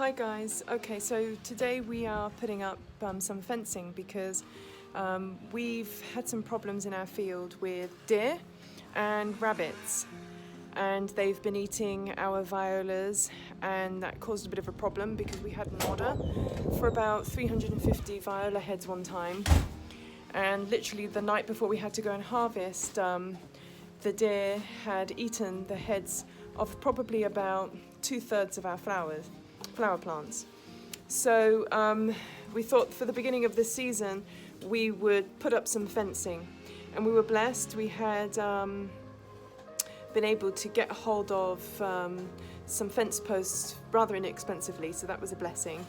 Hi guys. Okay, so today we are putting up some fencing because we've had some problems in our field with deer and rabbits, and they've been eating our violas, and that caused a bit of a problem because we had an order for about 350 viola heads one time, and literally the night before we had to go and harvest, the deer had eaten the heads of probably about 2/3 of our flower plants. So we thought for the beginning of this season we would put up some fencing, and we were blessed. We had been able to get a hold of some fence posts rather inexpensively, so that was a blessing.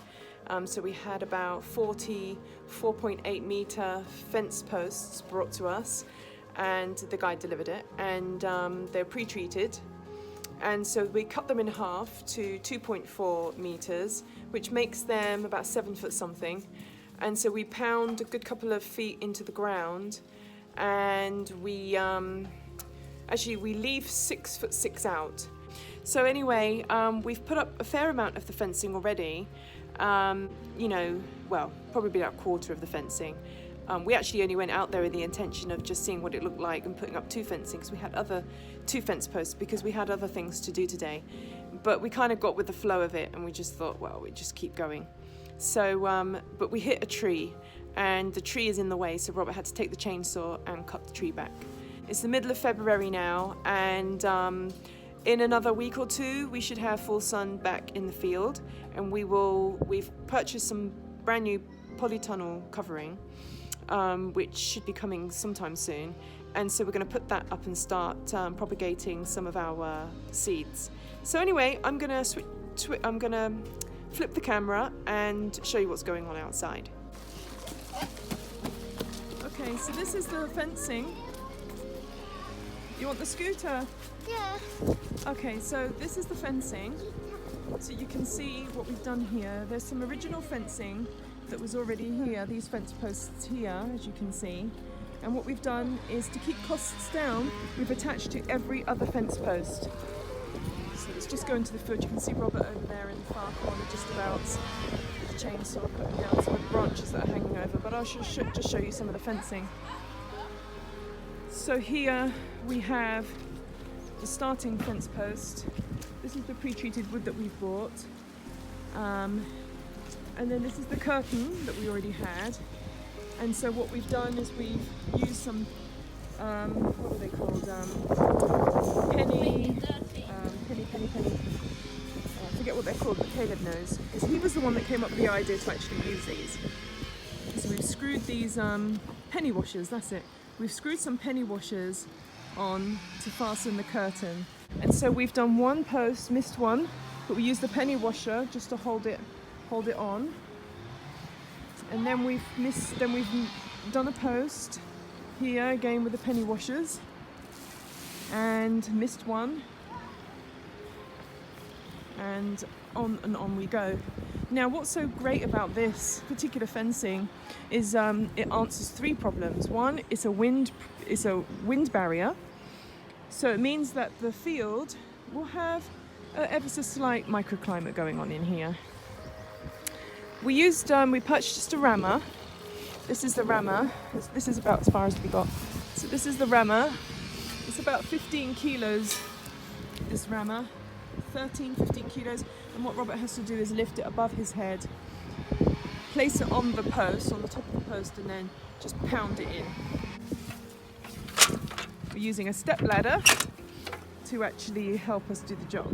So we had about 40 4.8 meter fence posts brought to us, and the guy delivered it, and they're pre-treated. And so we cut them in half to 2.4 meters, which makes them about 7 foot something. And so we pound a good couple of feet into the ground, and we leave 6'6" out. So anyway, we've put up a fair amount of the fencing already. Probably about a quarter of the fencing. We actually only went out there with the intention of just seeing what it looked like and putting up two fencing, because we had two fence posts because we had other things to do today. But we kind of got with the flow of it, and we just thought, well, we just keep going. So, but we hit a tree, and the tree is in the way, so Robert had to take the chainsaw and cut the tree back. It's the middle of February now, and in another week or two, we should have full sun back in the field, and we've purchased some brand new polytunnel covering, which should be coming sometime soon, and so we're going to put that up and start propagating some of our seeds. So anyway, I'm going to flip the camera and show you what's going on outside. Okay, so this is the fencing. You want the scooter? Yeah. Okay, so this is the fencing. So you can see what we've done here. There's some original fencing that was already here, these fence posts here, as you can see. And what we've done is, to keep costs down, we've attached to every other fence post. So let's just go into the field. You can see Robert over there in the far corner, just about with the chainsaw cutting down some of the branches that are hanging over. But I should just show you some of the fencing. So here we have the starting fence post. This is the pre-treated wood that we've bought. And then this is the curtain that we already had. And so what we've done is we've used some, what are they called? Penny. I forget what they're called, but Caleb knows, because he was the one that came up with the idea to actually use these. So we've screwed these penny washers, that's it. We've screwed some penny washers on to fasten the curtain. And so we've done one post, missed one, but we used the penny washer just to hold it on. And then we've done a post here again with the penny washers, and missed one, and on we go. Now, what's so great about this particular fencing is it answers three problems. One, it's a wind barrier, so it means that the field will have ever so slight microclimate going on in here. We purchased just a rammer. This is the rammer. This is about as far as we got. So this is the rammer. It's about 15 kilos, this rammer. 15 kilos. And what Robert has to do is lift it above his head, place it on the post, on the top of the post, and then just pound it in. We're using a step ladder to actually help us do the job.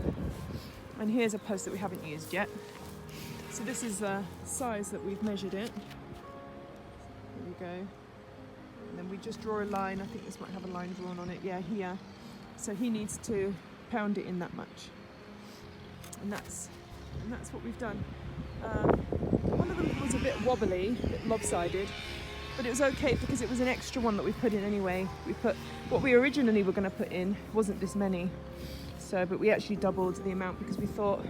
And here's a post that we haven't used yet. So this is the size that we've measured it. There we go. And then we just draw a line. I think this might have a line drawn on it. Yeah, here. So he needs to pound it in that much. And that's what we've done. One of them was a bit wobbly, a bit lopsided, but it was okay because it was an extra one that we put in anyway. We put what we originally were going to put in wasn't this many. So, but we actually doubled the amount because we thought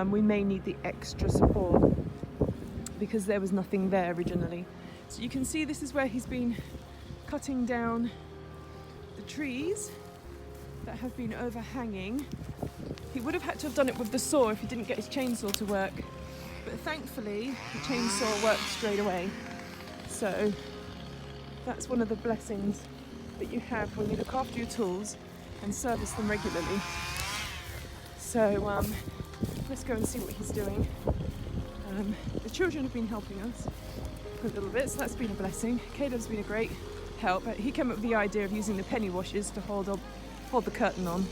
we may need the extra support because there was nothing there originally. So you can see this is where he's been cutting down the trees that have been overhanging. would have had to have done it with the saw if he didn't get his chainsaw to work. But thankfully, the chainsaw worked straight away. So that's one of the blessings that you have when you look after your tools and service them regularly. So let's go and see what he's doing. The children have been helping us for a little bit, so that's been a blessing. Caleb's been a great help. He came up with the idea of using the penny washers to hold the curtain on.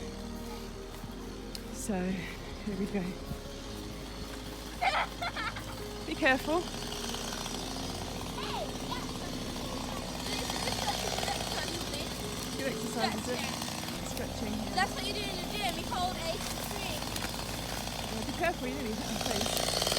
So here we go. Be careful. Do exercise, is it? Stretching. Yeah. That's what you do in the gym. You hold a string. Be careful, you nearly hit your face.